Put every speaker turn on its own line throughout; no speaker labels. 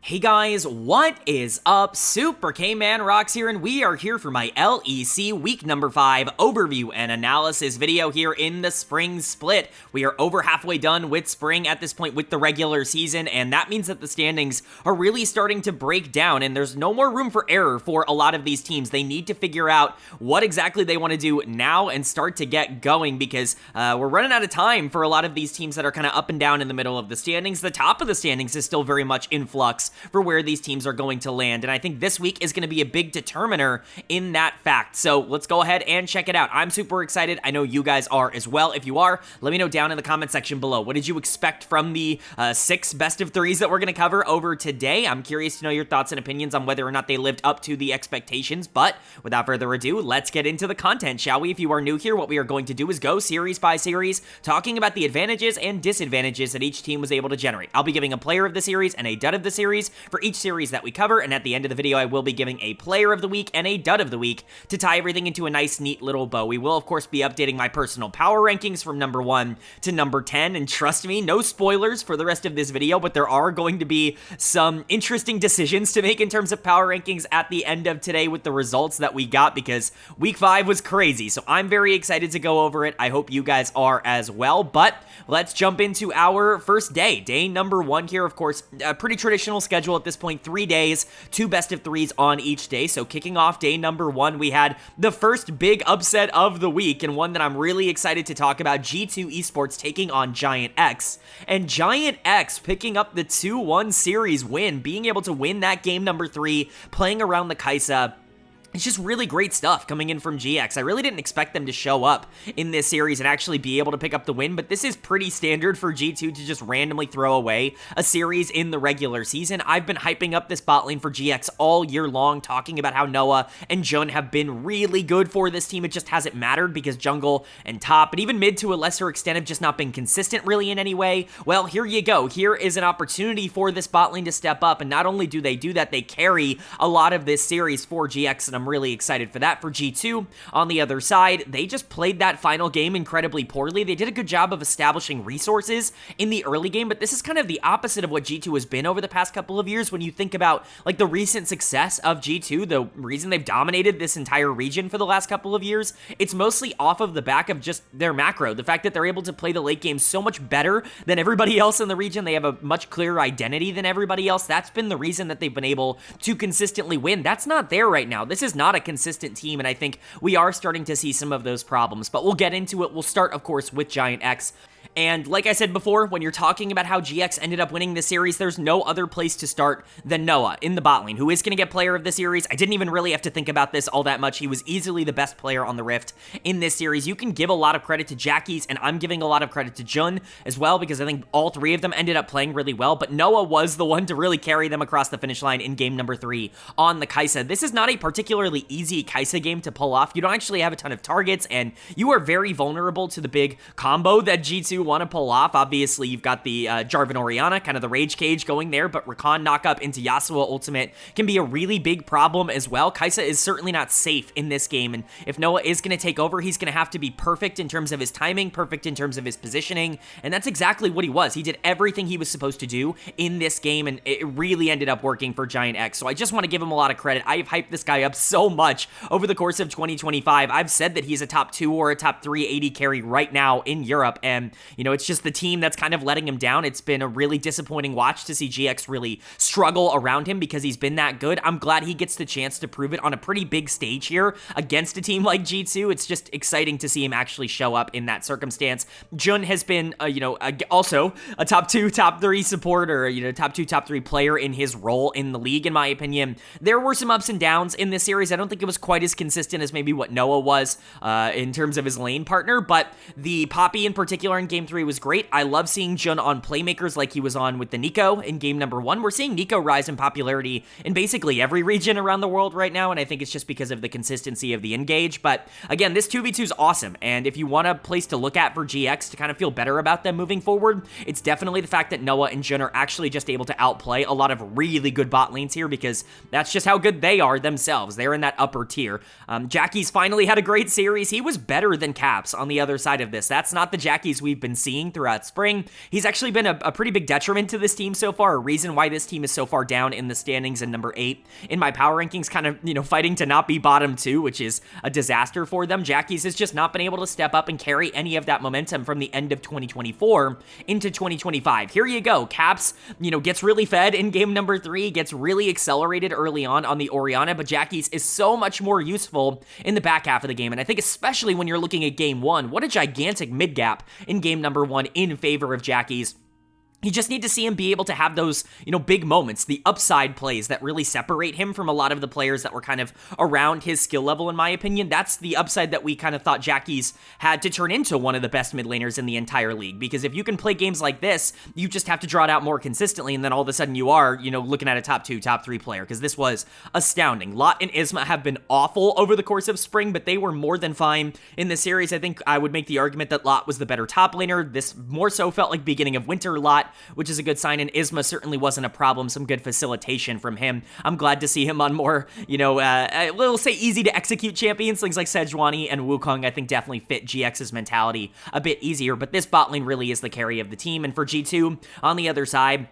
Hey guys, what is up? Super K-Man Rocks here, and we are here for my LEC week number 5 overview and analysis video here in the spring split. We are over halfway done with spring at this point with the regular season, and that means that the standings are really starting to break down, and there's no more room for error for a lot of these teams. They need to figure out what exactly they want to do now and start to get going, because we're running out of time for a lot of these teams that are kind of up and down in the middle of the standings. The top of the standings is still very much in flux for where these teams are going to land, and I think this week is going to be a big determiner in that fact. So let's go ahead and check it out. I'm super excited. I know you guys are as well. If you are, let me know down in the comment section below. What did you expect from the 6 best of 3s that we're going to cover over today? I'm curious to know your thoughts and opinions on whether or not they lived up to the expectations, but without further ado, let's get into the content, shall we? If you are new here, what we are going to do is go series by series, talking about the advantages and disadvantages that each team was able to generate. I'll be giving a player of the series and a dud of the series for each series that we cover, and at the end of the video, I will be giving a player of the week and a dud of the week to tie everything into a nice, neat little bow. We will, of course, be updating my personal power rankings from number 1 to number 10, and trust me, no spoilers for the rest of this video, but there are going to be some interesting decisions to make in terms of power rankings at the end of today with the results that we got, because week 5 was crazy, so I'm very excited to go over it. I hope you guys are as well, but let's jump into our first day. Day number 1 here, of course, a pretty traditional schedule at this point, 3 days, 2 best of 3s on each day. So kicking off day number 1, we had the first big upset of the week, and one that I'm really excited to talk about: G2 Esports taking on GIANTX, and GIANTX picking up the 2-1 series win, being able to win that game number 3, playing around the Kai'Sa. It's just really great stuff coming in from GX. I really didn't expect them to show up in this series and actually be able to pick up the win, but this is pretty standard for G2 to just randomly throw away a series in the regular season. I've been hyping up this bot lane for GX all year long, talking about how Noah and Jun have been really good for this team. It just hasn't mattered because jungle and top, and even mid to a lesser extent, have just not been consistent really in any way. Well, here you go. Here is an opportunity for this bot lane to step up, and not only do they do that, they carry a lot of this series for GX, and I'm really excited for that. For G2, on the other side, they just played that final game incredibly poorly. They did a good job of establishing resources in the early game, but this is kind of the opposite of what G2 has been over the past couple of years. When you think about like the recent success of G2, the reason they've dominated this entire region for the last couple of years, it's mostly off of the back of just their macro. The fact that they're able to play the late game so much better than everybody else in the region. They have a much clearer identity than everybody else. That's been the reason that they've been able to consistently win. That's not there right now. This is not a consistent team, and I think we are starting to see some of those problems, but we'll get into it. We'll start, of course, with GIANTX. And like I said before, when you're talking about how GX ended up winning this series, there's no other place to start than Noah in the bot lane, who is going to get player of the series. I didn't even really have to think about this all that much. He was easily the best player on the Rift in this series. You can give a lot of credit to Jackie's, and I'm giving a lot of credit to Jun as well, because I think all 3 of them ended up playing really well, but Noah was the one to really carry them across the finish line in game number 3 on the Kai'Sa. This is not a particularly easy Kai'Sa game to pull off. You don't actually have a ton of targets, and you are very vulnerable to the big combo that G2 want to pull off. Obviously, you've got the Jarvan Orianna, kind of the rage cage going there, but Rakan knock up into Yasuo ultimate can be a really big problem as well. Kai'Sa is certainly not safe in this game, and if Noah is going to take over, he's going to have to be perfect in terms of his timing, perfect in terms of his positioning, and that's exactly what he was. He did everything he was supposed to do in this game, and it really ended up working for GIANTX, so I just want to give him a lot of credit. I've hyped this guy up so much over the course of 2025. I've said that he's a top 2 or a top 3 AD carry right now in Europe, and, you know, it's just the team that's kind of letting him down. It's been a really disappointing watch to see GX really struggle around him because he's been that good. I'm glad he gets the chance to prove it on a pretty big stage here against a team like G2. It's just exciting to see him actually show up in that circumstance. Jun has been, also a top 2, top 3 support, or, top 2, top 3 player in his role in the league, in my opinion. There were some ups and downs in this series. I don't think it was quite as consistent as maybe what Noah was in terms of his lane partner, but the Poppy in particular in game 3 was great. I love seeing Jun on playmakers like he was on with the Nico in game number 1. We're seeing Nico rise in popularity in basically every region around the world right now, and I think it's just because of the consistency of the engage. But again, this 2v2 is awesome, and if you want a place to look at for GX to kind of feel better about them moving forward, it's definitely the fact that Noah and Jun are actually just able to outplay a lot of really good bot lanes here, because that's just how good they are themselves. They're in that upper tier. Jackie's finally had a great series. He was better than Caps on the other side of this. That's not the Jackies we've we've been seeing throughout spring. He's actually been a pretty big detriment to this team so far, a reason why this team is so far down in the standings in number 8 in my power rankings, kind of, fighting to not be bottom 2, which is a disaster for them. Jackies has just not been able to step up and carry any of that momentum from the end of 2024 into 2025. Here you go. Caps, gets really fed in game number 3, gets really accelerated early on the Orianna, but Jackies is so much more useful in the back half of the game. And I think especially when you're looking at game 1, what a gigantic mid gap in game number 1 in favor of Jackies. You just need to see him be able to have those, big moments, the upside plays that really separate him from a lot of the players that were kind of around his skill level, in my opinion. That's the upside that we kind of thought Jackies had to turn into one of the best mid laners in the entire league. Because if you can play games like this, you just have to draw it out more consistently, and then all of a sudden you are, looking at a top 2, top 3 player. Because this was astounding. Lot and Isma have been awful over the course of spring, but they were more than fine in this series. I think I would make the argument that Lot was the better top laner. This more so felt like beginning of winter Lot, which is a good sign, and Isma certainly wasn't a problem. Some good facilitation from him. I'm glad to see him on more, we'll say easy to execute champions. Things like Sejuani and Wukong, I think, definitely fit GX's mentality a bit easier, but this bot lane really is the carry of the team, and for G2, on the other side,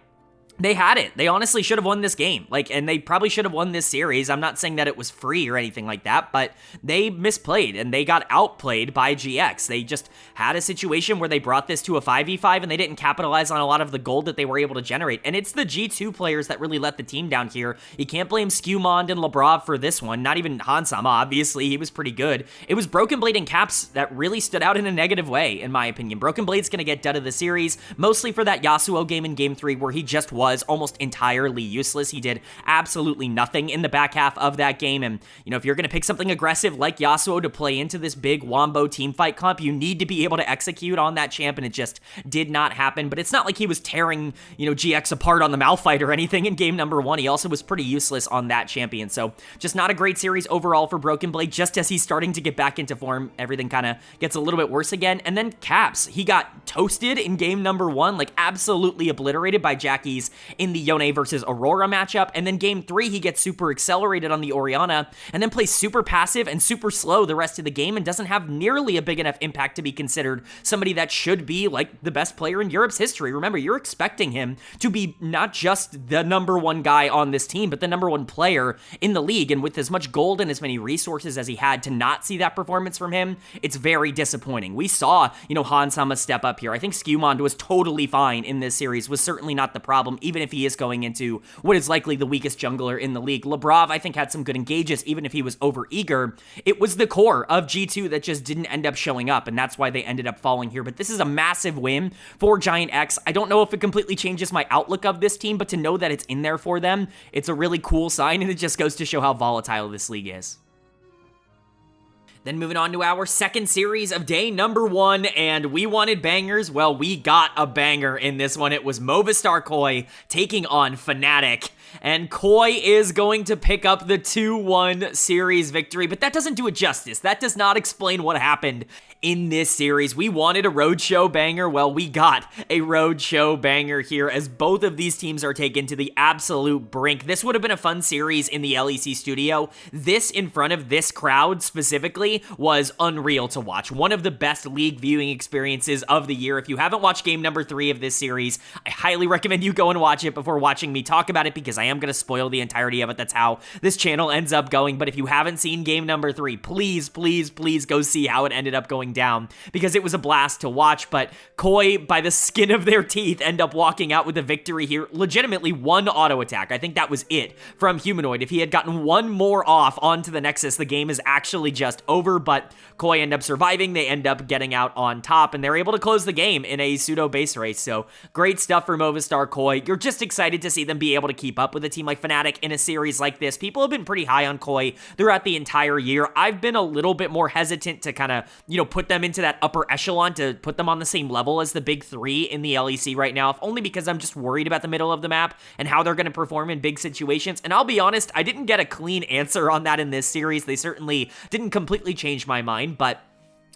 they had it. They honestly should have won this game. And they probably should have won this series. I'm not saying that it was free or anything like that, but they misplayed and they got outplayed by GX. They just had a situation where they brought this to a 5v5 and they didn't capitalize on a lot of the gold that they were able to generate. And it's the G2 players that really let the team down here. You can't blame Skewmond and Labrov for this one. Not even Hansama, obviously. He was pretty good. It was Broken Blade and Caps that really stood out in a negative way, in my opinion. Broken Blade's going to get done of the series, mostly for that Yasuo game in game 3 where he just was almost entirely useless. He did absolutely nothing in the back half of that game, and if you're going to pick something aggressive like Yasuo to play into this big Wombo teamfight comp, you need to be able to execute on that champ, and it just did not happen. But it's not like he was tearing, GX apart on the Malphite or anything in game number 1. He also was pretty useless on that champion, so just not a great series overall for Broken Blade. Just as he's starting to get back into form, everything kind of gets a little bit worse again. And then Caps, he got toasted in game number 1, absolutely obliterated by Jackies in the Yone versus Aurora matchup, and then game 3 he gets super accelerated on the Orianna, and then plays super passive and super slow the rest of the game, and doesn't have nearly a big enough impact to be considered somebody that should be the best player in Europe's history. Remember, you're expecting him to be not just the number 1 guy on this team, but the number 1 player in the league, and with as much gold and as many resources as he had, to not see that performance from him, it's very disappointing. We saw, Hansama step up here. I think Skewmond was totally fine in this series, was certainly not the problem, even if he is going into what is likely the weakest jungler in the league. Labrov, I think, had some good engages, even if he was over-eager. It was the core of G2 that just didn't end up showing up, and that's why they ended up falling here. But this is a massive win for GIANTX. I don't know if it completely changes my outlook of this team, but to know that it's in there for them, it's a really cool sign, and it just goes to show how volatile this league is. Then moving on to our second series of day number 1, and we wanted bangers. Well, we got a banger in this one. It was Movistar KOI taking on Fnatic, and KOI is going to pick up the 2-1 series victory, but that doesn't do it justice. That does not explain what happened in this series. We wanted a roadshow banger. Well, we got a roadshow banger here as both of these teams are taken to the absolute brink. This would have been a fun series in the LEC studio. This in front of this crowd specifically was unreal to watch. One of the best league viewing experiences of the year. If you haven't watched game number 3 of this series, I highly recommend you go and watch it before watching me talk about it, because I am going to spoil the entirety of it. That's how this channel ends up going. But if you haven't seen game number 3, please, please, please go see how it ended up going down, because it was a blast to watch. But KOI, by the skin of their teeth, end up walking out with a victory here. Legitimately one auto attack. I think that was it from Humanoid. If he had gotten one more off onto the Nexus, the game is actually just over. But KOI end up surviving. They end up getting out on top, and they're able to close the game in a pseudo base race. So great stuff for Movistar KOI. You're just excited to see them be able to keep up with a team like Fnatic in a series like this. People have been pretty high on KOI throughout the entire year. I've been a little bit more hesitant to kind of, put them into that upper echelon, to put them on the same level as the big 3 in the LEC right now, if only because I'm just worried about the middle of the map and how they're going to perform in big situations. And I'll be honest, I didn't get a clean answer on that in this series. They certainly didn't completely change my mind, but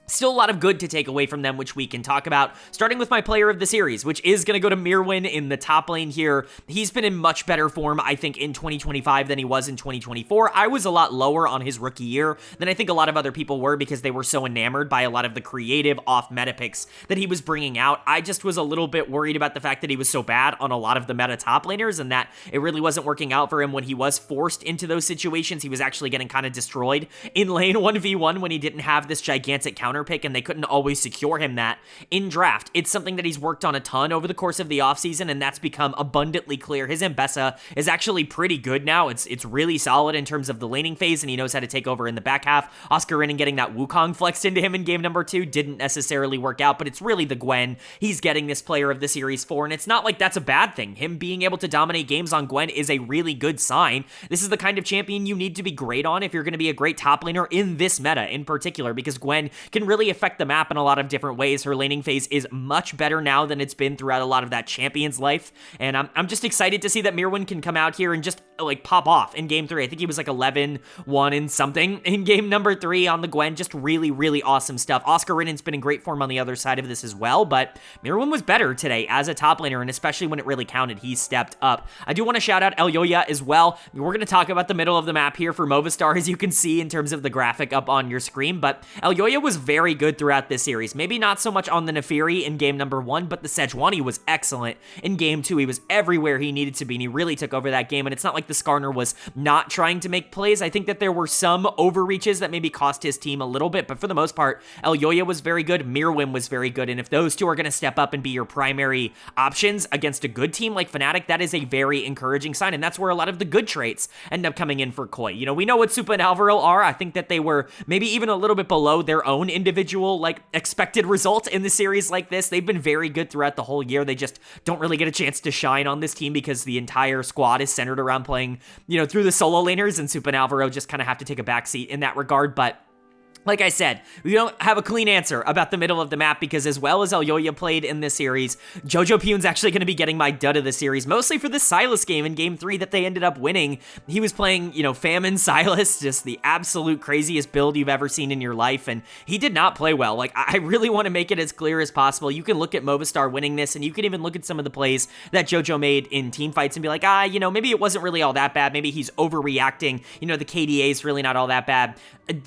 Still a lot of good to take away from them, which we can talk about, starting with my player of the series, which is going to go to Mirwin in the top lane here. He's been in much better form, I think, in 2025 than he was in 2024. I was a lot lower on his rookie year than I think a lot of other people were because they were so enamored by a lot of the creative off-meta picks that he was bringing out. I just was a little bit worried about the fact that he was so bad on a lot of the meta top laners and that it really wasn't working out for him when he was forced into those situations. He was actually getting kind of destroyed in lane 1v1 when he didn't have this gigantic counter pick and they couldn't always secure him that in draft. It's something that he's worked on a ton over the course of the offseason, and that's become abundantly clear. His Mbessa is actually pretty good now. It's really solid in terms of the laning phase, and he knows how to take over in the back half. Oscar Rinnan getting that Wukong flexed into him in game number 2 didn't necessarily work out, but it's really the Gwen he's getting this player of the series for, and it's not like that's a bad thing. Him being able to dominate games on Gwen is a really good sign. This is the kind of champion you need to be great on if you're going to be a great top laner in this meta in particular, because Gwen can really affect the map in a lot of different ways. Her laning phase is much better now than it's been throughout a lot of that champion's life, and I'm just excited to see that Mirwin can come out here and just like pop off in game 3. I think he was like 11-1 and something in game number 3 on the Gwen. Just really, really awesome stuff. Oscar Rinnan's been in great form on the other side of this as well, but Mirwin was better today as a top laner, and especially when it really counted, he stepped up. I do want to shout out Elyoya as well. We're going to talk about the middle of the map here for Movistar, as you can see in terms of the graphic up on your screen, but Elyoya was very good throughout this series. Maybe not so much on the Nefiri in game number 1, but the Sejuani was excellent in game 2. He was everywhere he needed to be, and he really took over that game, and it's not like the Skarner was not trying to make plays. I think that there were some overreaches that maybe cost his team a little bit, but for the most part, Elyoya was very good, Mirwin was very good, and if those two are going to step up and be your primary options against a good team like Fnatic, that is a very encouraging sign, and that's where a lot of the good traits end up coming in for KOI. You know, we know what Supa and Alvaro are. I think that they were maybe even a little bit below their own individual, like, expected result in the series like this. They've been very good throughout the whole year. They just don't really get a chance to shine on this team because the entire squad is centered around playing, you know, through the solo laners, and Supa and Alvaro just kind of have to take a backseat in that regard, but like I said, we don't have a clean answer about the middle of the map because as well as Elyoya played in this series, Jojo Pyun's actually going to be getting my dud of the series, mostly for this Sylas game in game 3 that they ended up winning. He was playing, you know, Famine Sylas, just the absolute craziest build you've ever seen in your life, and he did not play well. Like, I really want to make it as clear as possible. You can look at Movistar winning this, and you can even look at some of the plays that Jojo made in team fights and be like, you know, maybe it wasn't really all that bad. Maybe he's overreacting. You know, the KDA is really not all that bad.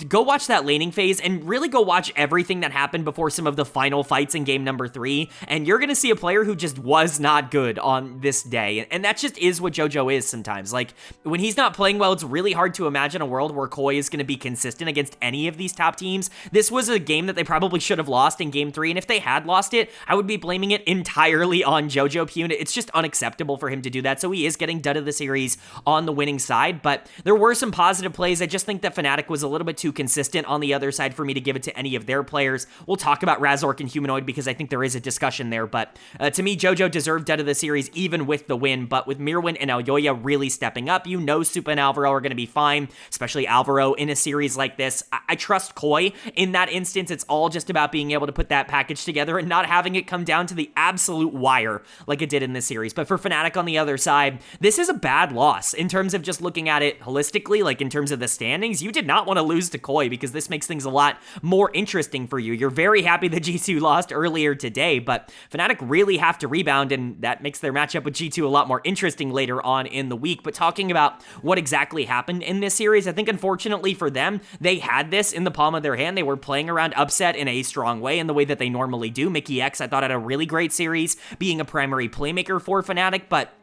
Go watch that laning phase and really go watch everything that happened before some of the final fights in game number 3, and you're gonna see a player who just was not good on this day, and that just is what Jojo is sometimes. Like, when he's not playing well, it's really hard to imagine a world where KOI is gonna be consistent against any of these top teams. This was a game that they probably should have lost in game 3, and if they had lost it, I would be blaming it entirely on Jojo Pyun. It's just unacceptable for him to do that, so he is getting dud of the series on the winning side, but there were some positive plays. I just think that Fnatic was a little bit too consistent on the other side for me to give it to any of their players. We'll talk about Razork and Humanoid because I think there is a discussion there, but to me, Jojo deserved dud of the series even with the win, but with Mirwin and Elyoya really stepping up, you know Supa and Alvaro are going to be fine, especially Alvaro in a series like this. I trust KOI in that instance. It's all just about being able to put that package together and not having it come down to the absolute wire like it did in this series. But for Fnatic on the other side, this is a bad loss in terms of just looking at it holistically, like in terms of the standings. You did not want to lose to KOI because this makes things a lot more interesting for you. You're very happy that G2 lost earlier today, but Fnatic really have to rebound, and that makes their matchup with G2 a lot more interesting later on in the week. But talking about what exactly happened in this series, I think unfortunately for them, they had this in the palm of their hand. They were playing around upset in a strong way in the way that they normally do. Mickey X, I thought, had a really great series being a primary playmaker for Fnatic, but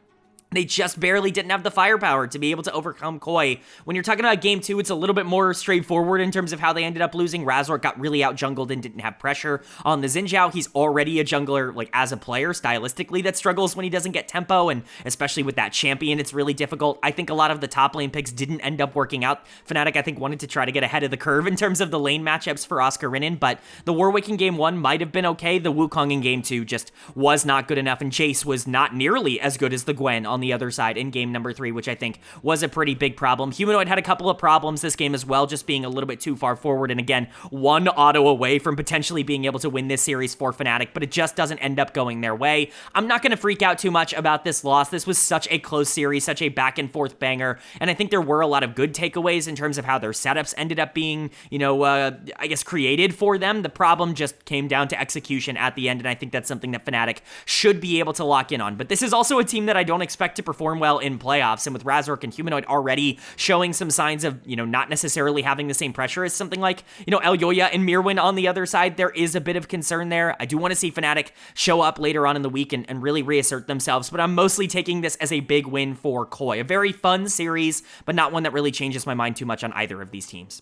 they just barely didn't have the firepower to be able to overcome KOI. When you're talking about game 2, it's a little bit more straightforward in terms of how they ended up losing. Razork got really out-jungled and didn't have pressure on the Xin Zhao. He's already a jungler, like, as a player, stylistically, that struggles when he doesn't get tempo, and especially with that champion, it's really difficult. I think a lot of the top lane picks didn't end up working out. Fnatic, I think, wanted to try to get ahead of the curve in terms of the lane matchups for Oscar Rinnan, but the Warwick in game 1 might have been okay. The Wukong in game 2 just was not good enough, and Chase was not nearly as good as the Gwen on on the other side in game number 3, which I think was a pretty big problem. Humanoid had a couple of problems this game as well, just being a little bit too far forward, and again, one auto away from potentially being able to win this series for Fnatic, but it just doesn't end up going their way. I'm not going to freak out too much about this loss. This was such a close series, such a back and forth banger, and I think there were a lot of good takeaways in terms of how their setups ended up being, I guess created for them. The problem just came down to execution at the end, and I think that's something that Fnatic should be able to lock in on. But this is also a team that I don't expect to perform well in playoffs, and with Razork and Humanoid already showing some signs of, not necessarily having the same pressure as something like, Elyoya and Mirwin on the other side, there is a bit of concern there. I do want to see Fnatic show up later on in the week and really reassert themselves, but I'm mostly taking this as a big win for KOI. A very fun series, but not one that really changes my mind too much on either of these teams.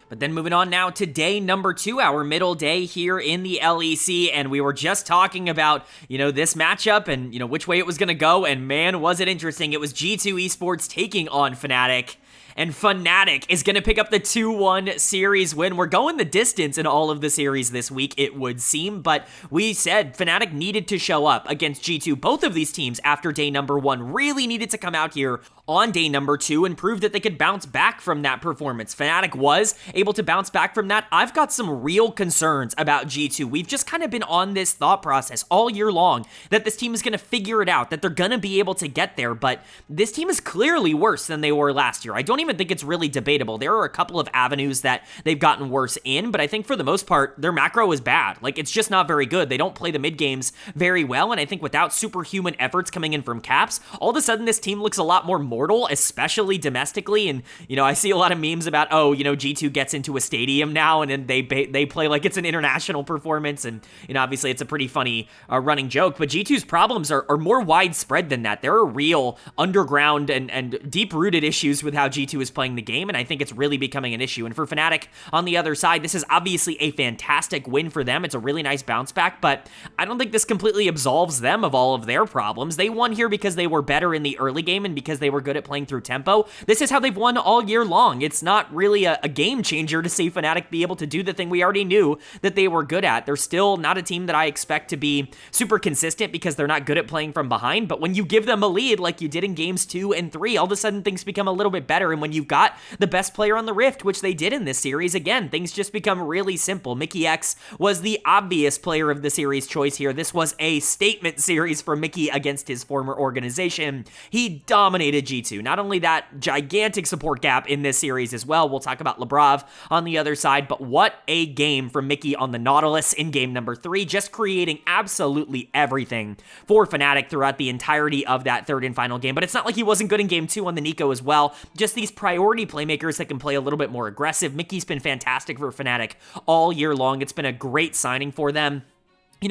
But then moving on now to day number 2, our middle day here in the LEC, and we were just talking about, this matchup and, which way it was going to go, and man, was it interesting. It was G2 Esports taking on Fnatic. And Fnatic is going to pick up the 2-1 series win. We're going the distance in all of the series this week, it would seem, but we said Fnatic needed to show up against G2. Both of these teams, after day number 1, really needed to come out here on day number 2 and prove that they could bounce back from that performance. Fnatic was able to bounce back from that. I've got some real concerns about G2. We've just kind of been on this thought process all year long that this team is going to figure it out, that they're going to be able to get there, but this team is clearly worse than they were last year. I don't even think it's really debatable. There are a couple of avenues that they've gotten worse in, but I think for the most part, their macro is bad. Like, it's just not very good. They don't play the mid games very well, and I think without superhuman efforts coming in from Caps, all of a sudden this team looks a lot more mortal, especially domestically, and, I see a lot of memes about, G2 gets into a stadium now, and then they play like it's an international performance, and, obviously it's a pretty funny running joke, but G2's problems are more widespread than that. There are real underground and deep-rooted issues with how G2 is playing the game, and I think it's really becoming an issue. And for Fnatic on the other side, this is obviously a fantastic win for them. It's a really nice bounce back, but I don't think this completely absolves them of all of their problems. They won here because they were better in the early game and because they were good at playing through tempo. This is how they've won all year long. It's not really a game changer to see Fnatic be able to do the thing we already knew that they were good at. They're still not a team that I expect to be super consistent because they're not good at playing from behind, but when you give them a lead like you did in games 2 and 3, all of a sudden things become a little bit better, and when you've got the best player on the Rift, which they did in this series, again, things just become really simple. Mickey X was the obvious player of the series choice here. This was a statement series for Mickey against his former organization. He dominated G2. Not only that, gigantic support gap in this series as well. We'll talk about Labrav on the other side, but what a game from Mickey on the Nautilus in game number 3, just creating absolutely everything for Fnatic throughout the entirety of that third and final game. But it's not like he wasn't good in game 2 on the Nico as well. Just these priority playmakers that can play a little bit more aggressive. Mickey's been fantastic for Fnatic all year long. It's been a great signing for them.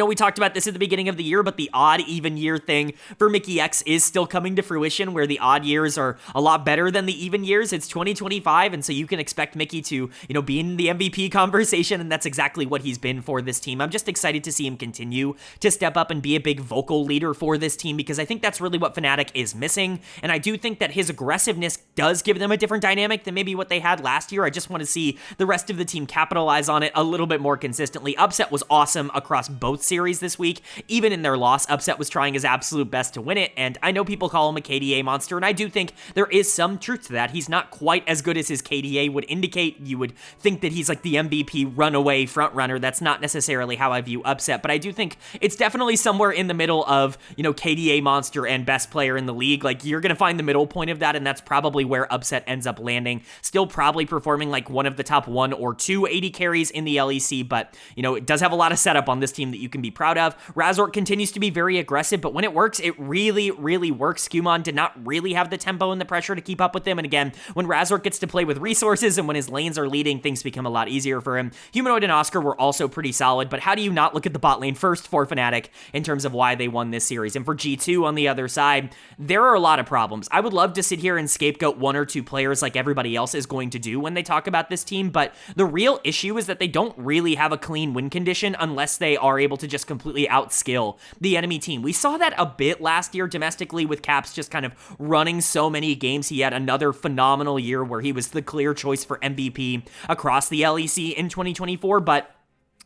We talked about this at the beginning of the year, but the odd even year thing for Mickey X is still coming to fruition, where the odd years are a lot better than the even years. It's 2025, and so you can expect Mickey to, be in the MVP conversation, and that's exactly what he's been for this team. I'm just excited to see him continue to step up and be a big vocal leader for this team, because I think that's really what Fnatic is missing, and I do think that his aggressiveness does give them a different dynamic than maybe what they had last year. I just want to see the rest of the team capitalize on it a little bit more consistently. Upset was awesome across both series this week. Even in their loss, Upset was trying his absolute best to win it, and I know people call him a KDA monster, and I do think there is some truth to that. He's not quite as good as his KDA would indicate. You would think that he's like the MVP runaway frontrunner. That's not necessarily how I view Upset, but I do think it's definitely somewhere in the middle of, KDA monster and best player in the league. Like, you're going to find the middle point of that, and that's probably where Upset ends up landing. Still probably performing like one of the top 1 or 2 AD carries in the LEC, but, it does have a lot of setup on this team that you can be proud of. Razork continues to be very aggressive, but when it works, it really, really works. Skumon did not really have the tempo and the pressure to keep up with him, and again, when Razork gets to play with resources and when his lanes are leading, things become a lot easier for him. Humanoid and Oscar were also pretty solid, but how do you not look at the bot lane first for Fnatic in terms of why they won this series? And for G2 on the other side, there are a lot of problems. I would love to sit here and scapegoat 1 or 2 players like everybody else is going to do when they talk about this team, but the real issue is that they don't really have a clean win condition unless they are able to just completely outskill the enemy team. We saw that a bit last year domestically with Caps just kind of running so many games. He had another phenomenal year where he was the clear choice for MVP across the LEC in 2024, but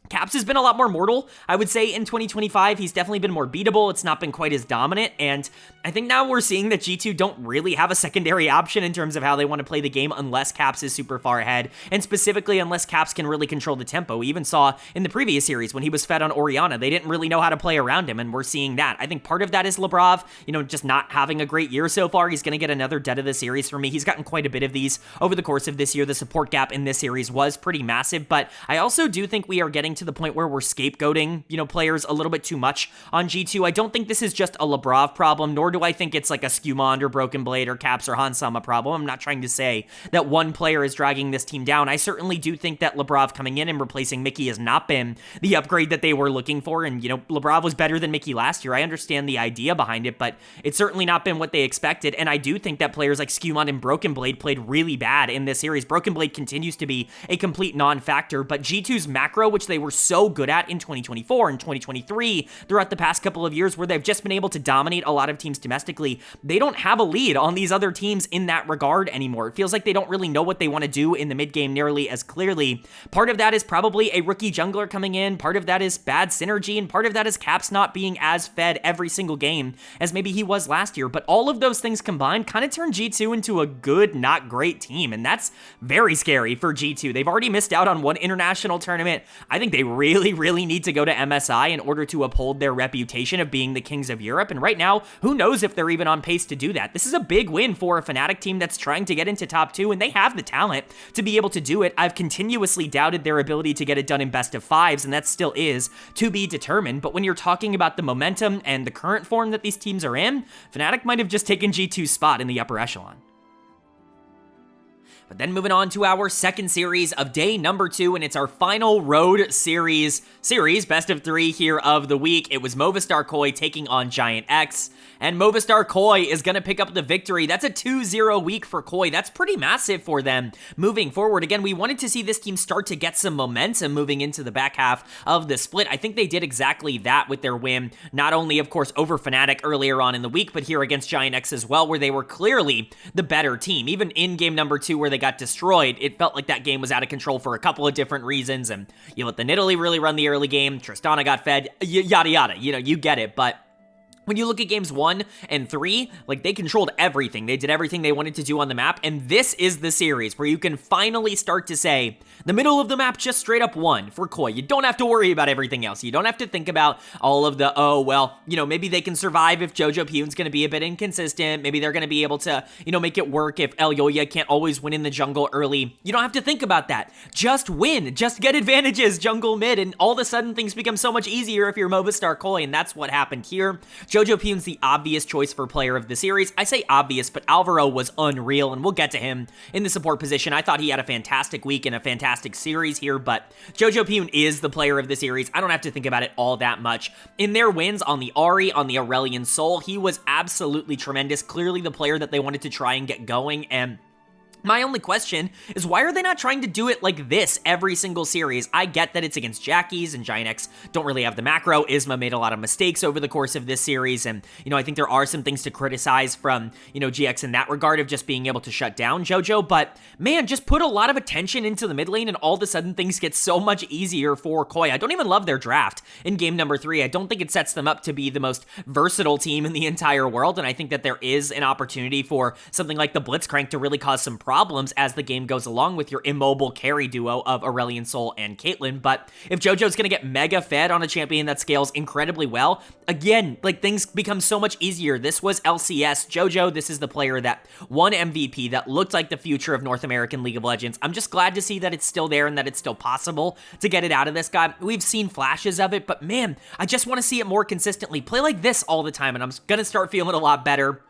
Caps has been a lot more mortal, I would say, in 2025. He's definitely been more beatable. It's not been quite as dominant, and I think now we're seeing that G2 don't really have a secondary option in terms of how they want to play the game unless Caps is super far ahead, and specifically unless Caps can really control the tempo. We even saw in the previous series when he was fed on Orianna, they didn't really know how to play around him, and we're seeing that. I think part of that is Labrov, just not having a great year so far. He's going to get another dead of the series for me. He's gotten quite a bit of these over the course of this year. The support gap in this series was pretty massive, but I also do think we are getting to the point where we're scapegoating, players a little bit too much on G2. I don't think this is just a Labrov problem, nor do I think it's like a Skumond or Broken Blade or Caps or Hansama problem. I'm not trying to say that one player is dragging this team down. I certainly do think that Labrov coming in and replacing Mickey has not been the upgrade that they were looking for, and, Labrov was better than Mickey last year. I understand the idea behind it, but it's certainly not been what they expected, and I do think that players like Skumond and Broken Blade played really bad in this series. Broken Blade continues to be a complete non-factor, but G2's macro, which they were so good at in 2024 and 2023 throughout the past couple of years where they've just been able to dominate a lot of teams domestically, they don't have a lead on these other teams in that regard anymore. It feels like they don't really know what they want to do in the mid game nearly as clearly. Part of that is probably a rookie jungler coming in, part of that is bad synergy, and part of that is Caps not being as fed every single game as maybe he was last year. But all of those things combined kind of turn G2 into a good, not great team, and that's very scary for G2. They've already missed out on one international tournament. I think they really need to go to MSI in order to uphold their reputation of being the kings of Europe, and right now, who knows if they're even on pace to do that. This is a big win for a Fnatic team that's trying to get into top 2, and they have the talent to be able to do it. I've continuously doubted their ability to get it done in best of 5s, and that still is to be determined, but when you're talking about the momentum and the current form that these teams are in, Fnatic might have just taken G2's spot in the upper echelon. But then moving on to our second series of day number 2, and it's our final road series, best of 3 here of the week. It was Movistar KOI taking on GIANTX, and Movistar KOI is going to pick up the victory. That's a 2-0 week for KOI. That's pretty massive for them moving forward. Again, we wanted to see this team start to get some momentum moving into the back half of the split. I think they did exactly that with their win, not only, of course, over Fnatic earlier on in the week, but here against GIANTX as well, where they were clearly the better team. Even in game number 2, where they got destroyed, it felt like that game was out of control for a couple of different reasons, and you let the Nidalee really run the early game, Tristana got fed, yada yada, you get it, but when you look at games 1 and 3, like, they controlled everything. They did everything they wanted to do on the map, and this is the series where you can finally start to say, the middle of the map just straight up won for KOI. You don't have to worry about everything else. You don't have to think about all of the, maybe they can survive if Jojo Pyun's going to be a bit inconsistent. Maybe they're going to be able to, make it work if Elyoya can't always win in the jungle early. You don't have to think about that. Just win. Just get advantages, jungle mid, and all of a sudden things become so much easier if you're Movistar KOI, and that's what happened here. Jojo Pyun's the obvious choice for player of the series. I say obvious, but Alvaro was unreal, and we'll get to him in the support position. I thought he had a fantastic week and a fantastic series here, but Jojo Pyun is the player of the series. I don't have to think about it all that much. In their wins on the Ahri, on the Aurelion Sol, he was absolutely tremendous. Clearly the player that they wanted to try and get going, and my only question is, why are they not trying to do it like this every single series? I get that it's against Jackies, and GIANTX don't really have the macro. Isma made a lot of mistakes over the course of this series, and, I think there are some things to criticize from, GX in that regard of just being able to shut down Jojo, but, man, just put a lot of attention into the mid lane, and all of a sudden things get so much easier for KOI. I don't even love their draft in game number 3. I don't think it sets them up to be the most versatile team in the entire world, and I think that there is an opportunity for something like the Blitzcrank to really cause some problems as the game goes along with your immobile carry duo of Aurelion Sol and Caitlyn. But if Jojo's gonna get mega fed on a champion that scales incredibly well, again, like, things become so much easier. This was LCS. Jojo, this is the player that won MVP, that looked like the future of North American League of Legends. I'm just glad to see that it's still there and that it's still possible to get it out of this guy. We've seen flashes of it, but man, I just want to see it more consistently. Play like this all the time, and I'm gonna start feeling a lot better.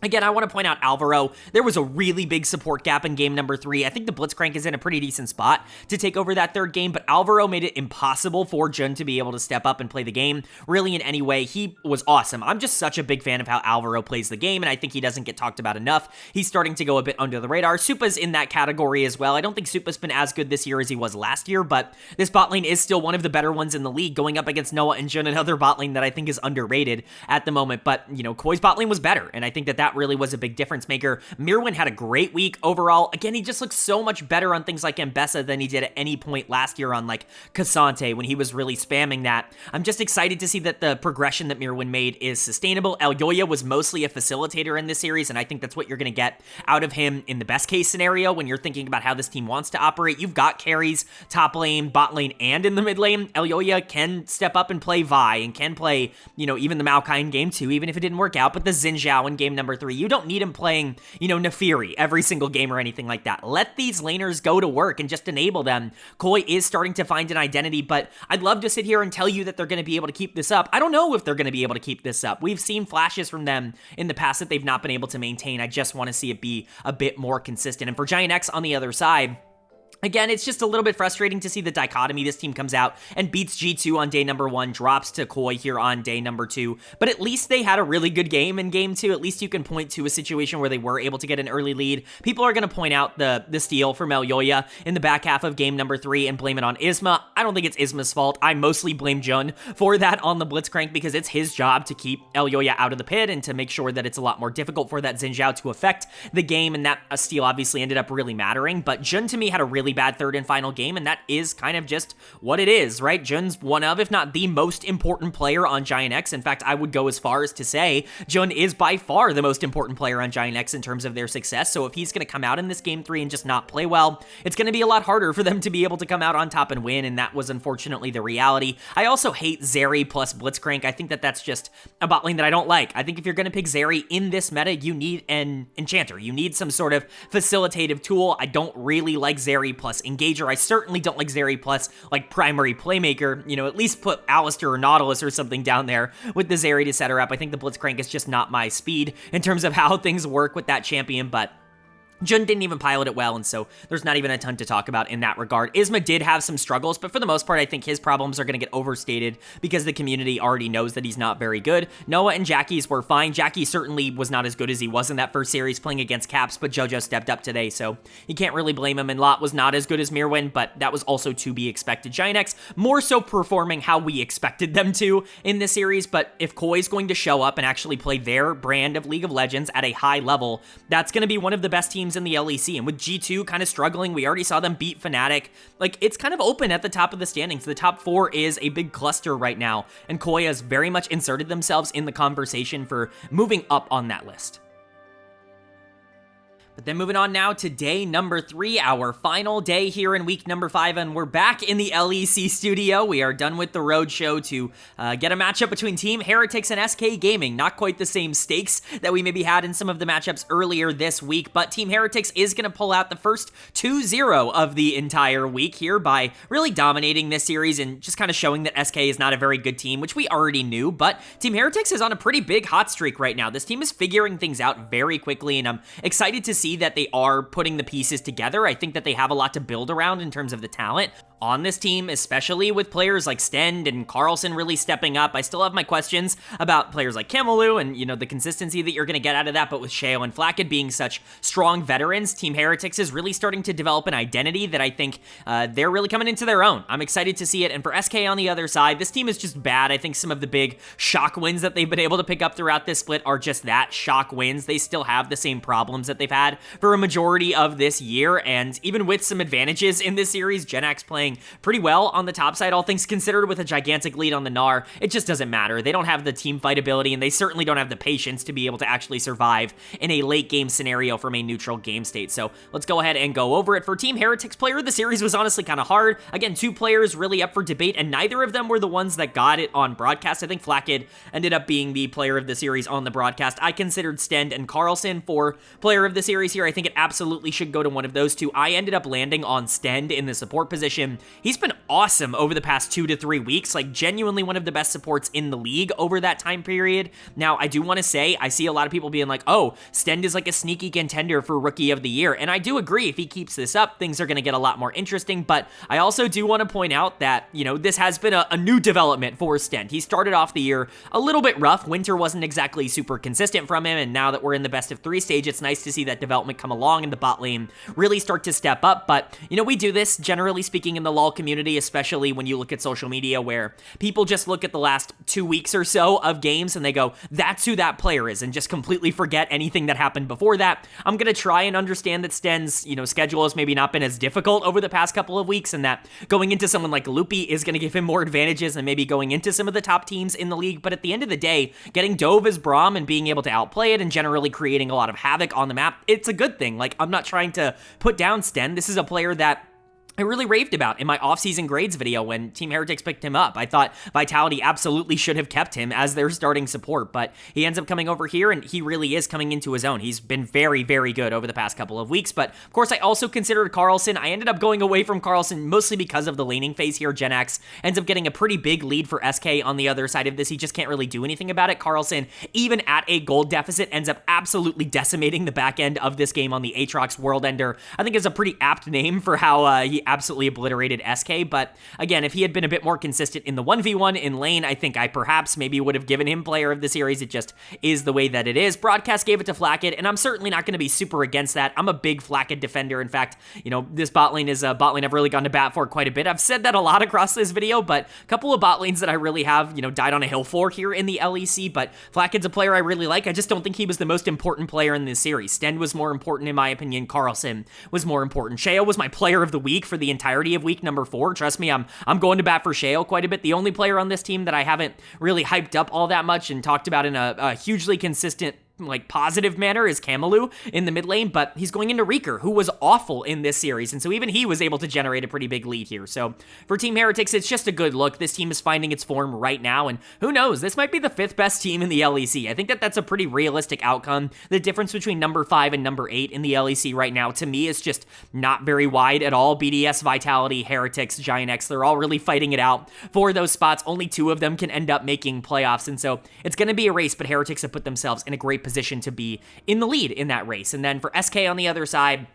Again, I want to point out Alvaro. There was a really big support gap in game number 3. I think the Blitzcrank is in a pretty decent spot to take over that third game, but Alvaro made it impossible for Jun to be able to step up and play the game really in any way. He was awesome. I'm just such a big fan of how Alvaro plays the game, and I think he doesn't get talked about enough. He's starting to go a bit under the radar. Supa's in that category as well. I don't think Supa's been as good this year as he was last year, but this bot lane is still one of the better ones in the league, going up against Noah and Jun, another bot lane that I think is underrated at the moment. But, KOI's bot lane was better, and I think that that really was a big difference maker. Mirwin had a great week overall. Again, he just looks so much better on things like Mbessa than he did at any point last year on like Cassante when he was really spamming that. I'm just excited to see that the progression that Mirwin made is sustainable. Elyoya was mostly a facilitator in this series, and I think that's what you're going to get out of him in the best case scenario when you're thinking about how this team wants to operate. You've got carries, top lane, bot lane, and in the mid lane. Elyoya can step up and play Vi and can play, even the Maokai in game 2, even if it didn't work out, but the Xin Zhao in game number 3. You don't need him playing, Nefiri every single game or anything like that. Let these laners go to work and just enable them. KOI is starting to find an identity, but I'd love to sit here and tell you that they're going to be able to keep this up. I don't know if they're going to be able to keep this up. We've seen flashes from them in the past that they've not been able to maintain. I just want to see it be a bit more consistent. And for GIANTX on the other side, again, it's just a little bit frustrating to see the dichotomy. This team comes out and beats G2 on day number 1, drops to KOI here on day number 2, but at least they had a really good game in game 2. At least you can point to a situation where they were able to get an early lead. People are going to point out the steal from Elyoya in the back half of game number 3 and blame it on Isma. I don't think it's Isma's fault. I mostly blame Jun for that on the Blitzcrank because it's his job to keep Elyoya out of the pit and to make sure that it's a lot more difficult for that Xin Zhao to affect the game, and that steal obviously ended up really mattering, but Jun to me had a really bad third and final game, and that is kind of just what it is, right? Jun's one of, if not the most important player on GIANTX. In fact, I would go as far as to say Jun is by far the most important player on GIANTX in terms of their success, so if he's going to come out in this game 3 and just not play well, it's going to be a lot harder for them to be able to come out on top and win, and that was unfortunately the reality. I also hate Zeri plus Blitzcrank. I think that that's just a bot lane that I don't like. I think if you're going to pick Zeri in this meta, you need an Enchanter. You need some sort of facilitative tool. I don't really like Zeri plus Engager. I certainly don't like Zeri plus like primary playmaker. At least put Alistair or Nautilus or something down there with the Zeri to set her up. I think the Blitzcrank is just not my speed in terms of how things work with that champion, but Jun didn't even pilot it well, and so there's not even a ton to talk about in that regard. Isma did have some struggles, but for the most part, I think his problems are going to get overstated because the community already knows that he's not very good. Noah and Jackie's were fine. Jackie certainly was not as good as he was in that first series playing against Caps, but JoJo stepped up today, so you can't really blame him. And Lot was not as good as Mirwin, but that was also to be expected. GIANTX more so performing how we expected them to in this series, but if KOI's going to show up and actually play their brand of League of Legends at a high level, that's going to be one of the best teams in the LEC. And with G2 kind of struggling, we already saw them beat Fnatic. Like, it's kind of open at the top of the standings. The top 4 is a big cluster right now, and KOI has very much inserted themselves in the conversation for moving up on that list. But then moving on now to day number 3, our final day here in week number 5, and we're back in the LEC studio. We are done with the road show to get a matchup between Team Heretics and SK Gaming. Not quite the same stakes that we maybe had in some of the matchups earlier this week, but Team Heretics is going to pull out the first 2-0 of the entire week here by really dominating this series and just kind of showing that SK is not a very good team, which we already knew, but Team Heretics is on a pretty big hot streak right now. This team is figuring things out very quickly, and I'm excited to see that they are putting the pieces together. I think that they have a lot to build around in terms of the talent on this team, especially with players like Stend and Carlson really stepping up. I still have my questions about players like Camelu and, the consistency that you're going to get out of that, but with Sheo and Flackid being such strong veterans, Team Heretics is really starting to develop an identity that I think they're really coming into their own. I'm excited to see it, and for SK on the other side, this team is just bad. I think some of the big shock wins that they've been able to pick up throughout this split are just that, shock wins. They still have the same problems that they've had for a majority of this year, and even with some advantages in this series, Genax playing pretty well on the top side, all things considered, with a gigantic lead on the Gnar. It just doesn't matter. They don't have the team fight ability, and they certainly don't have the patience to be able to actually survive in a late game scenario from a neutral game state. So let's go ahead and go over it. For Team Heretics, player of the series was honestly kind of hard. Again, 2 players really up for debate, and neither of them were the ones that got it on broadcast. I think Flackid ended up being the player of the series on the broadcast. I considered Stend and Carlson for player of the series here. I think it absolutely should go to one of those two. I ended up landing on Stend in the support position. He's been awesome over the past 2 to 3 weeks, like genuinely one of the best supports in the league over that time period. Now, I do want to say, I see a lot of people being like, oh, Stend is like a sneaky contender for Rookie of the Year, and I do agree. If he keeps this up, things are going to get a lot more interesting, but I also do want to point out that, this has been a new development for Stend. He started off the year a little bit rough. Winter wasn't exactly super consistent from him, and now that we're in the best of 3 stage, it's nice to see that development come along and the bot lane really start to step up. But, you know, we do this, generally speaking, in the LoL community, especially when you look at social media, where people just look at the last 2 weeks or so of games and they go, that's who that player is, and just completely forget anything that happened before that. I'm going to try and understand that Sten's, you know, schedule has maybe not been as difficult over the past couple of weeks, and that going into someone like Loopy is going to give him more advantages than maybe going into some of the top teams in the league. But at the end of the day, getting Dove as Braum and being able to outplay it and generally creating a lot of havoc on the map, it's a good thing. Like, I'm not trying to put down Sten. This is a player that I really raved about in my off-season grades video when Team Heretics picked him up. I thought Vitality absolutely should have kept him as their starting support, but he ends up coming over here, and he really is coming into his own. He's been very, very good over the past couple of weeks, but of course I also considered Carlson. I ended up going away from Carlson mostly because of the laning phase here. GIANTX ends up getting a pretty big lead for SK on the other side of this. He just can't really do anything about it. Carlson, even at a gold deficit, ends up absolutely decimating the back end of this game on the Aatrox World Ender. I think is a pretty apt name for how he absolutely obliterated SK, but again, if he had been a bit more consistent in the 1v1 in lane, I think I perhaps maybe would have given him player of the series. It just is the way that it is. Broadcast gave it to Flackid, and I'm certainly not going to be super against that. I'm a big Flackid defender. In fact, you know, this bot lane is a bot lane I've really gone to bat for quite a bit. I've said that a lot across this video, but a couple of bot lanes that I really have, you know, died on a hill for here in the LEC, but Flackid's a player I really like. I just don't think he was the most important player in this series. Sten was more important in my opinion. Carlson was more important. Sheo was my player of the week for the entirety of week number 4. Trust me, I'm going to bat for Sheo quite a bit. The only player on this team that I haven't really hyped up all that much and talked about in a hugely consistent, like, positive manner is Camelou in the mid lane, but he's going into Reeker, who was awful in this series, and so even he was able to generate a pretty big lead here. So for Team Heretics, it's just a good look. This team is finding its form right now, and who knows, this might be the 5th best team in the LEC. I think that that's a pretty realistic outcome. The difference between number 5 and number 8 in the LEC right now, to me, is just not very wide at all. BDS, Vitality, Heretics, GIANTX, they're all really fighting it out for those spots. Only 2 of them can end up making playoffs, and so it's going to be a race, but Heretics have put themselves in a great position to be in the lead in that race. And then for SK on the other side,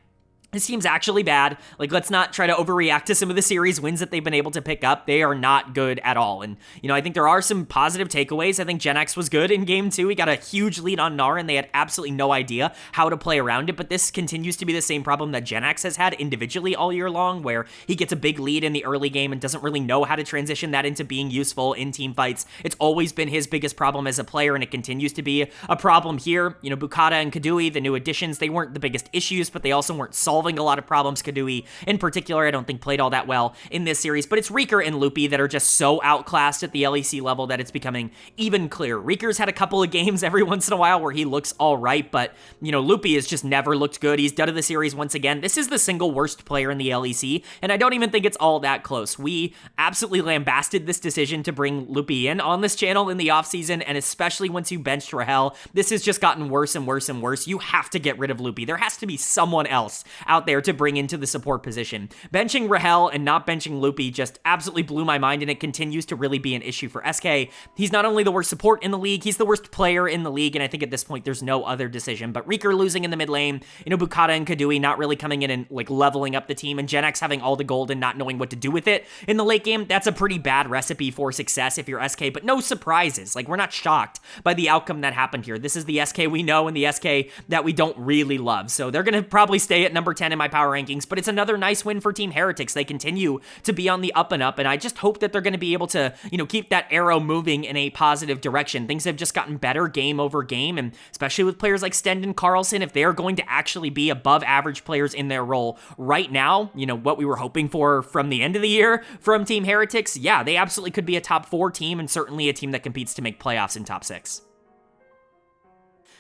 this team's actually bad. Like, let's not try to overreact to some of the series wins that they've been able to pick up. They are not good at all. And, you know, I think there are some positive takeaways. I think GIANTX was good in game 2. He got a huge lead on Gnar, and they had absolutely no idea how to play around it. But this continues to be the same problem that GIANTX has had individually all year long, where he gets a big lead in the early game and doesn't really know how to transition that into being useful in team fights. It's always been his biggest problem as a player, and it continues to be a problem here. You know, Bukata and Kadui, the new additions, they weren't the biggest issues, but they also weren't solving a lot of problems. Kadui, in particular, I don't think played all that well in this series, but it's Reeker and Loopy that are just so outclassed at the LEC level that it's becoming even clearer. Reeker's had a couple of games every once in a while where he looks all right, but, you know, Loopy has just never looked good. He's done of the series once again. This is the single worst player in the LEC, and I don't even think it's all that close. We absolutely lambasted this decision to bring Loopy in on this channel in the offseason, and especially once you benched Rahel, this has just gotten worse and worse and worse. You have to get rid of Loopy. There has to be someone else out there to bring into the support position. Benching Rahel and not benching Loopy just absolutely blew my mind, and it continues to really be an issue for SK. He's not only the worst support in the league, he's the worst player in the league, and I think at this point there's no other decision. But Reeker losing in the mid lane, you know, Bukata and Kadui not really coming in and, like, leveling up the team, and GIANTX having all the gold and not knowing what to do with it in the late game, that's a pretty bad recipe for success if you're SK, but no surprises. Like, we're not shocked by the outcome that happened here. This is the SK we know and the SK that we don't really love, so they're gonna probably stay at number 10 in my power rankings, but it's another nice win for Team Heretics. They continue to be on the up and up, and I just hope that they're going to be able to, you know, keep that arrow moving in a positive direction. Things have just gotten better game over game, and especially with players like Sten and Carlson, if they're going to actually be above average players in their role right now, you know, what we were hoping for from the end of the year from Team Heretics, yeah, they absolutely could be a top 4 team, and certainly a team that competes to make playoffs in top 6.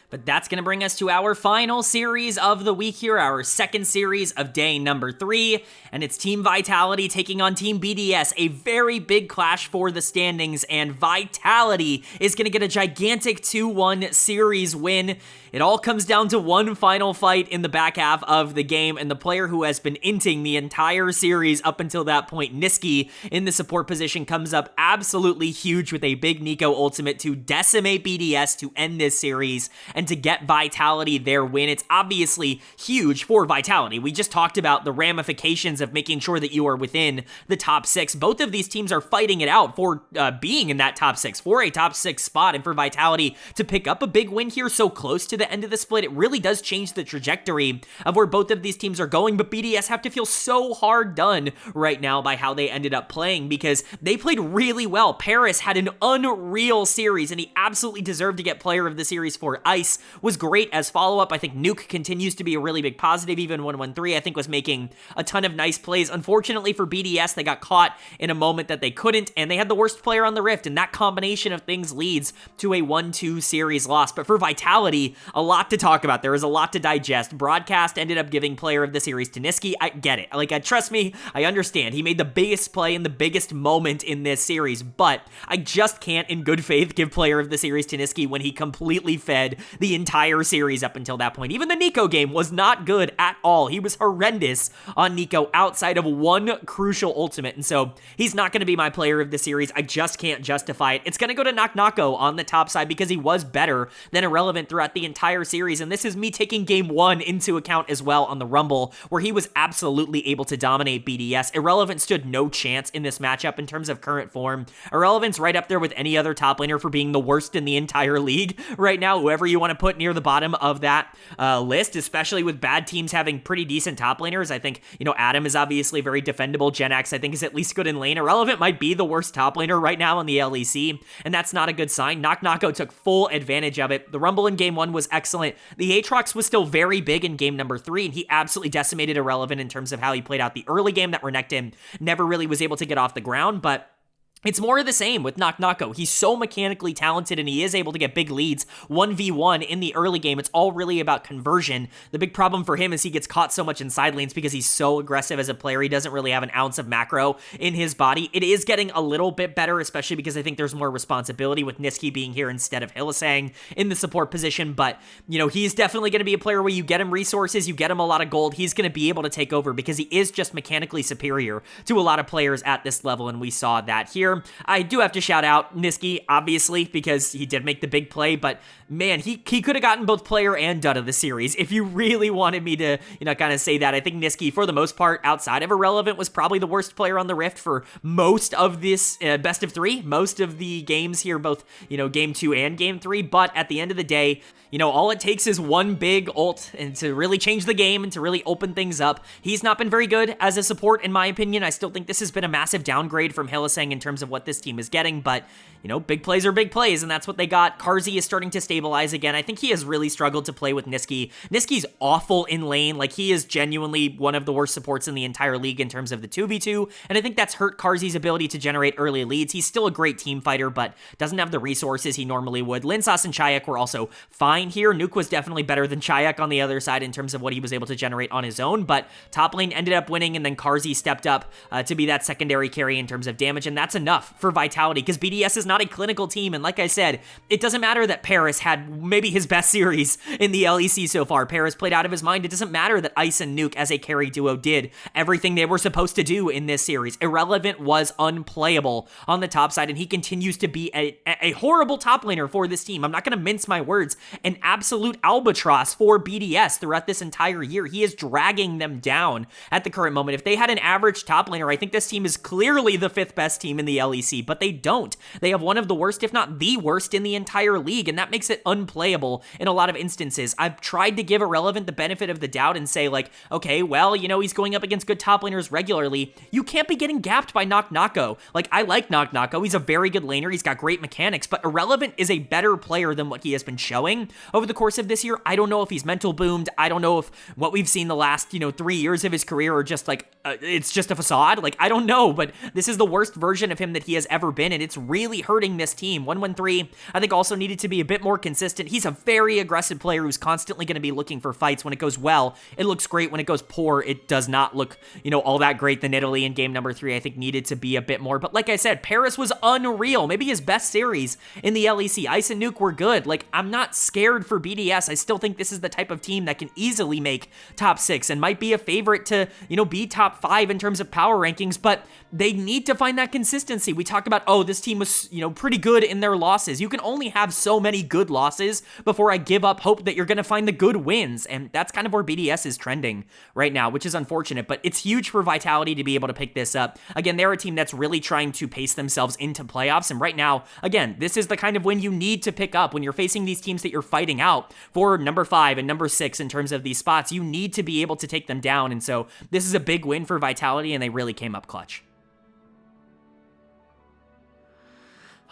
But that's going to bring us to our final series of the week here, our second series of day number 3, and it's Team Vitality taking on Team BDS, a very big clash for the standings, and Vitality is going to get a gigantic 2-1 series win. It all comes down to one final fight in the back half of the game, and the player who has been inting the entire series up until that point, Niski, in the support position, comes up absolutely huge with a big Nico ultimate to decimate BDS to end this series, and and to get Vitality their win. It's obviously huge for Vitality. We just talked about the ramifications of making sure that you are within the top 6. Both of these teams are fighting it out for being in that top 6, for a top 6 spot, and for Vitality to pick up a big win here so close to the end of the split, it really does change the trajectory of where both of these teams are going. But BDS have to feel so hard done right now by how they ended up playing, because they played really well. Paris had an unreal series, and he absolutely deserved to get player of the series for Ice. Was great as follow-up. I think Nuke continues to be a really big positive. Even 113, I think, was making a ton of nice plays. Unfortunately for BDS, they got caught in a moment that they couldn't, and they had the worst player on the Rift, and that combination of things leads to a 1-2 series loss. But for Vitality, a lot to talk about. There is a lot to digest. Broadcast ended up giving player of the series to Niski. I get it. Like, trust me, I understand. He made the biggest play in the biggest moment in this series, but I just can't, in good faith, give player of the series to Niski when he completely fed the entire series up until that point. Even the Nico game was not good at all. He was horrendous on Nico outside of one crucial ultimate, and so he's not going to be my player of the series. I just can't justify it. It's going to go to Knock on the top side because he was better than Irrelevant throughout the entire series, and this is me taking game 1 into account as well on the Rumble, where he was absolutely able to dominate BDS. Irrelevant stood no chance in this matchup in terms of current form. Irrelevant's right up there with any other top laner for being the worst in the entire league right now, whoever you want to put near the bottom of that list, especially with bad teams having pretty decent top laners. I think, Adam is obviously very defendable. GIANTX, I think, is at least good in lane. Irrelevant might be the worst top laner right now in the LEC, and that's not a good sign. Knock took full advantage of it. The Rumble in game 1 was excellent. The Aatrox was still very big in game number 3, and he absolutely decimated Irrelevant in terms of how he played out the early game. That Renekton never really was able to get off the ground, but it's more of the same with Knock. He's so mechanically talented, and he is able to get big leads 1v1 in the early game. It's all really about conversion. The big problem for him is he gets caught so much in side lanes because he's so aggressive as a player. He doesn't really have an ounce of macro in his body. It is getting a little bit better, especially because I think there's more responsibility with Niski being here instead of Hylissang in the support position. But, he's definitely going to be a player where you get him resources, you get him a lot of gold. He's going to be able to take over because he is just mechanically superior to a lot of players at this level, and we saw that here. I do have to shout out Niski, obviously, because he did make the big play, but man, he could have gotten both player and dud of the series if you really wanted me to, kind of say that. I think Niski, for the most part, outside of Irrelevant, was probably the worst player on the Rift for most of this best of 3, most of the games here, both, game 2 and game 3, but at the end of the day, all it takes is one big ult and to really change the game and to really open things up. He's not been very good as a support, in my opinion. I still think this has been a massive downgrade from Hylissang in terms of what this team is getting, but big plays are big plays, and that's what they got. Carzzy is starting to stabilize again. I think he has really struggled to play with Niski. Niski's awful in lane. Like, he is genuinely one of the worst supports in the entire league in terms of the 2v2, and I think that's hurt Carzzy's ability to generate early leads. He's still a great team fighter, but doesn't have the resources he normally would. Linsas and Chayak were also fine here. Nuke was definitely better than Chayak on the other side in terms of what he was able to generate on his own, but top lane ended up winning, and then Carzzy stepped up to be that secondary carry in terms of damage, and that's enough for Vitality, because BDS is not a clinical team, and like I said, it doesn't matter that Paris had maybe his best series in the LEC so far. Paris played out of his mind. It doesn't matter that Ice and Nuke as a carry duo did everything they were supposed to do in this series. Irrelevant was unplayable on the top side, and he continues to be a horrible top laner for this team. I'm not going to mince my words. An absolute albatross for BDS throughout this entire year. He is dragging them down at the current moment. If they had an average top laner, I think this team is clearly the 5th best team in the LEC, but they don't. They have one of the worst, if not the worst, in the entire league, and that makes it unplayable in a lot of instances. I've tried to give Irrelevant the benefit of the doubt and say, like, okay, well, he's going up against good top laners regularly. You can't be getting gapped by Knock. Like, I like Knock. He's a very good laner. He's got great mechanics, but Irrelevant is a better player than what he has been showing over the course of this year. I don't know if he's mental boomed. I don't know if what we've seen the last, 3 years of his career are just like, it's just a facade. Like, I don't know, but this is the worst version of him that he has ever been, and it's really hurting this team. 113, I think, also needed to be a bit more consistent. He's a very aggressive player who's constantly going to be looking for fights. When it goes well, it looks great. When it goes poor, it does not look, all that great. The Italy in game number 3, I think, needed to be a bit more. But like I said, Paris was unreal. Maybe his best series in the LEC. Ice and Nuke were good. Like, I'm not scared for BDS. I still think this is the type of team that can easily make top 6 and might be a favorite to, be top 5 in terms of power rankings, but they need to find that consistency. consistency. We talked about, oh, this team was, pretty good in their losses. You can only have so many good losses before I give up hope that you're going to find the good wins. And that's kind of where BDS is trending right now, which is unfortunate, but it's huge for Vitality to be able to pick this up. Again, they're a team that's really trying to pace themselves into playoffs. And right now, again, this is the kind of win you need to pick up when you're facing these teams that you're fighting out for number 5 and number 6 in terms of these spots. You need to be able to take them down. And so this is a big win for Vitality, and they really came up clutch.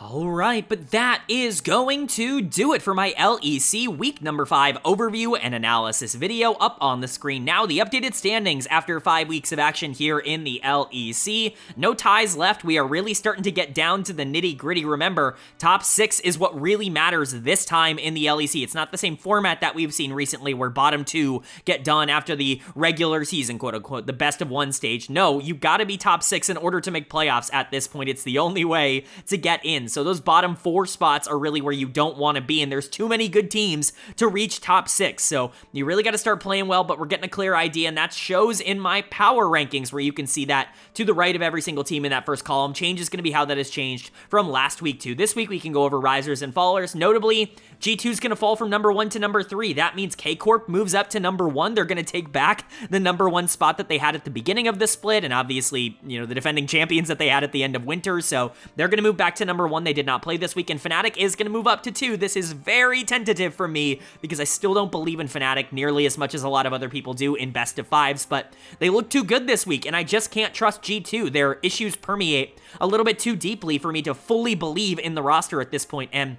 All right, but that is going to do it for my LEC week number 5 overview and analysis video up on the screen now. The updated standings after 5 weeks of action here in the LEC. No ties left. We are really starting to get down to the nitty gritty. Remember, top 6 is what really matters this time in the LEC. It's not the same format that we've seen recently where bottom 2 get done after the regular season, quote unquote, the best of 1 stage. No, you gotta be top 6 in order to make playoffs at this point. It's the only way to get in. So those bottom 4 spots are really where you don't want to be, and there's too many good teams to reach top 6. So you really got to start playing well, but we're getting a clear idea, and that shows in my power rankings, where you can see that to the right of every single team in that first column. Change is going to be how that has changed from last week to this week. We can go over risers and fallers. Notably, G2 is going to fall from number 1 to number 3. That means K-Corp moves up to number 1. They're going to take back the number 1 spot that they had at the beginning of the split, and obviously, the defending champions that they had at the end of winter. So they're going to move back to number 1. They did not play this week, and Fnatic is going to move up to 2. This is very tentative for me because I still don't believe in Fnatic nearly as much as a lot of other people do in best of 5s, but they look too good this week, and I just can't trust G2. Their issues permeate a little bit too deeply for me to fully believe in the roster at this point, and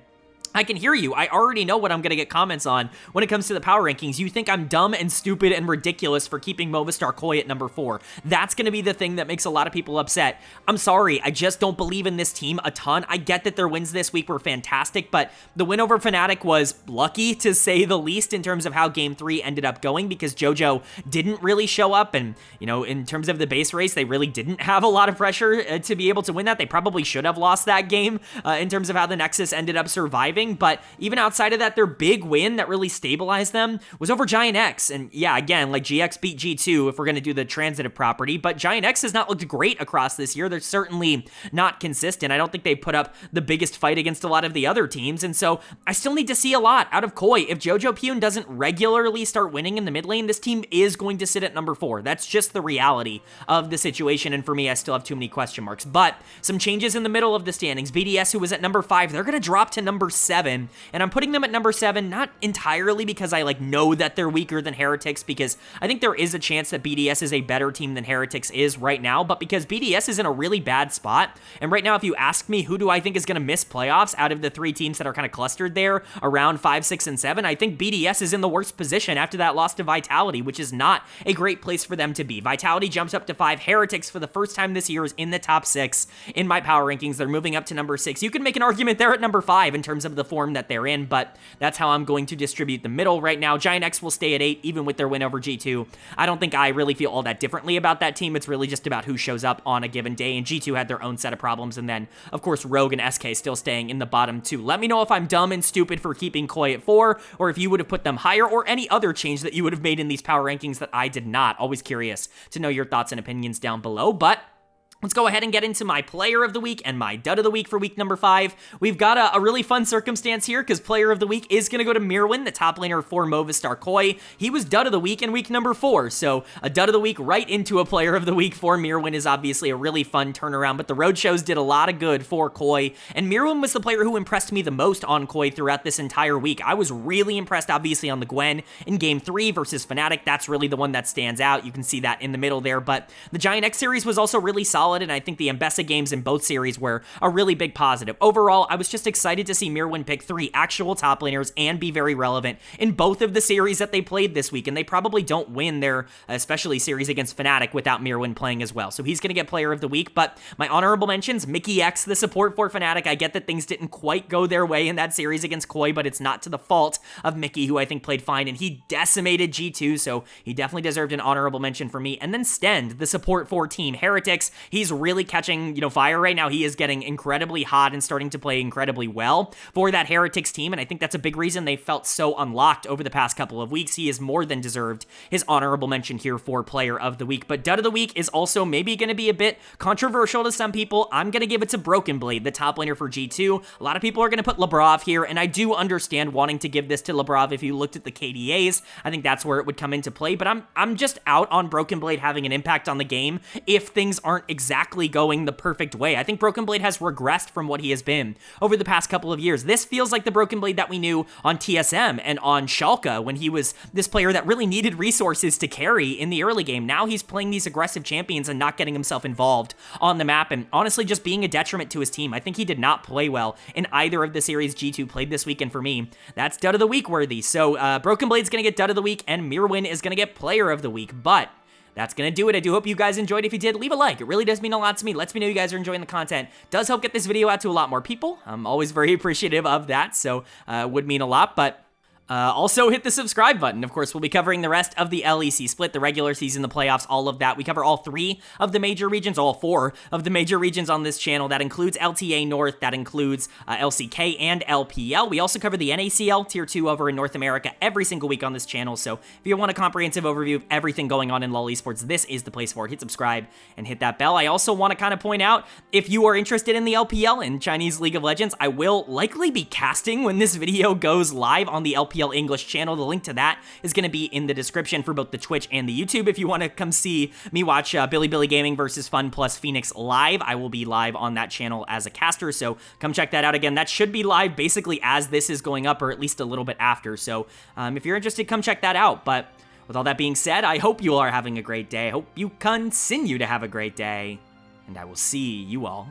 I can hear you. I already know what I'm going to get comments on when it comes to the power rankings. You think I'm dumb and stupid and ridiculous for keeping Movistar KOI at number 4. That's going to be the thing that makes a lot of people upset. I'm sorry. I just don't believe in this team a ton. I get that their wins this week were fantastic, but the win over Fnatic was lucky, to say the least, in terms of how Game 3 ended up going, because JoJo didn't really show up, and, in terms of the base race, they really didn't have a lot of pressure to be able to win that. They probably should have lost that game in terms of how the Nexus ended up surviving. But even outside of that, their big win that really stabilized them was over GIANTX. And yeah, again, like GX beat G2 if we're going to do the transitive property, but GIANTX has not looked great across this year. They're certainly not consistent. I don't think they put up the biggest fight against a lot of the other teams, and so I still need to see a lot out of KOI. If JoJo Pyun doesn't regularly start winning in the mid lane, this team is going to sit at number 4. That's just the reality of the situation, and for me, I still have too many question marks. But some changes in the middle of the standings. BDS, who was at number 5, they're going to drop to number 7. 7, and I'm putting them at number 7, not entirely because I know that they're weaker than Heretics, because I think there is a chance that BDS is a better team than Heretics is right now, but because BDS is in a really bad spot, and right now if you ask me who do I think is going to miss playoffs out of the 3 teams that are kind of clustered there around 5, 6, and 7, I think BDS is in the worst position after that loss to Vitality, which is not a great place for them to be. Vitality jumps up to 5. Heretics, for the first time this year, is in the top 6 in my power rankings. They're moving up to number 6. You can make an argument they're at number 5 in terms of the form that they're in, but that's how I'm going to distribute the middle right now. GIANTX will stay at 8, even with their win over G2. I don't think I really feel all that differently about that team. It's really just about who shows up on a given day, and G2 had their own set of problems, and then, of course, Rogue and SK still staying in the bottom 2. Let me know if I'm dumb and stupid for keeping KOI at 4, or if you would have put them higher, or any other change that you would have made in these power rankings that I did not. Always curious to know your thoughts and opinions down below, but let's go ahead and get into my player of the week and my dud of the week for week number 5. We've got a really fun circumstance here because player of the week is going to go to Mirwin, the top laner for Movistar KOI. He was dud of the week in week number 4, so a dud of the week right into a player of the week for Mirwin is obviously a really fun turnaround, but the road shows did a lot of good for KOI, and Mirwin was the player who impressed me the most on KOI throughout this entire week. I was really impressed, obviously, on the Gwen in Game 3 versus Fnatic. That's really the one that stands out. You can see that in the middle there, but the GIANTX series was also really solid, and I think the Mbessa games in both series were a really big positive. Overall, I was just excited to see Mirwin pick 3 actual top laners and be very relevant in both of the series that they played this week, and they probably don't win their, especially series against Fnatic, without Mirwin playing as well. So he's going to get player of the week, but my honorable mentions, Mickey X, the support for Fnatic. I get that things didn't quite go their way in that series against KOI, but it's not to the fault of Mickey, who I think played fine, and he decimated G2, so he definitely deserved an honorable mention for me. And then Stend, the support for Team Heretics. He he's really catching, fire right now. He is getting incredibly hot and starting to play incredibly well for that Heretics team, and I think that's a big reason they felt so unlocked over the past couple of weeks. He is more than deserved his honorable mention here for Player of the Week. But Dud of the Week is also maybe going to be a bit controversial to some people. I'm going to give it to Broken Blade, the top laner for G2. A lot of people are going to put Labrov here, and I do understand wanting to give this to Labrov. If you looked at the KDAs, I think that's where it would come into play, but I'm just out on Broken Blade having an impact on the game if things aren't exactly going the perfect way. I think Broken Blade has regressed from what he has been over the past couple of years. This feels like the Broken Blade that we knew on TSM and on Schalke when he was this player that really needed resources to carry in the early game. Now he's playing these aggressive champions and not getting himself involved on the map, and honestly just being a detriment to his team. I think he did not play well in either of the series G2 played this weekend. For me, that's Dud of the Week worthy. So Broken Blade's gonna get Dud of the Week, and Mirwin is gonna get Player of the Week. But that's going to do it. I do hope you guys enjoyed. If you did, leave a like. It really does mean a lot to me. Lets me know you guys are enjoying the content. Does help get this video out to a lot more people. I'm always very appreciative of that, so would mean a lot. But also hit the subscribe button. Of course, we'll be covering the rest of the LEC split, the regular season, the playoffs, all of that. We cover all 3 of the major regions, all 4 of the major regions on this channel. That includes LTA North, that includes LCK and LPL. We also cover the NACL Tier 2 over in North America every single week on this channel. So if you want a comprehensive overview of everything going on in LoL Esports, this is the place for it. Hit subscribe and hit that bell. I also want to kind of point out, if you are interested in the LPL and Chinese League of Legends, I will likely be casting when this video goes live on the LPL English channel. The link to that is going to be in the description for both the Twitch and the YouTube. If you want to come see me watch Billy Gaming versus Fun plus Phoenix live, I will be live on that channel as a caster, so come check that out. Again, that should be live basically as this is going up, or at least a little bit after, so if you're interested, come check that out. But with all that being said, I hope you all are having a great day. I hope you continue to have a great day, and I will see you all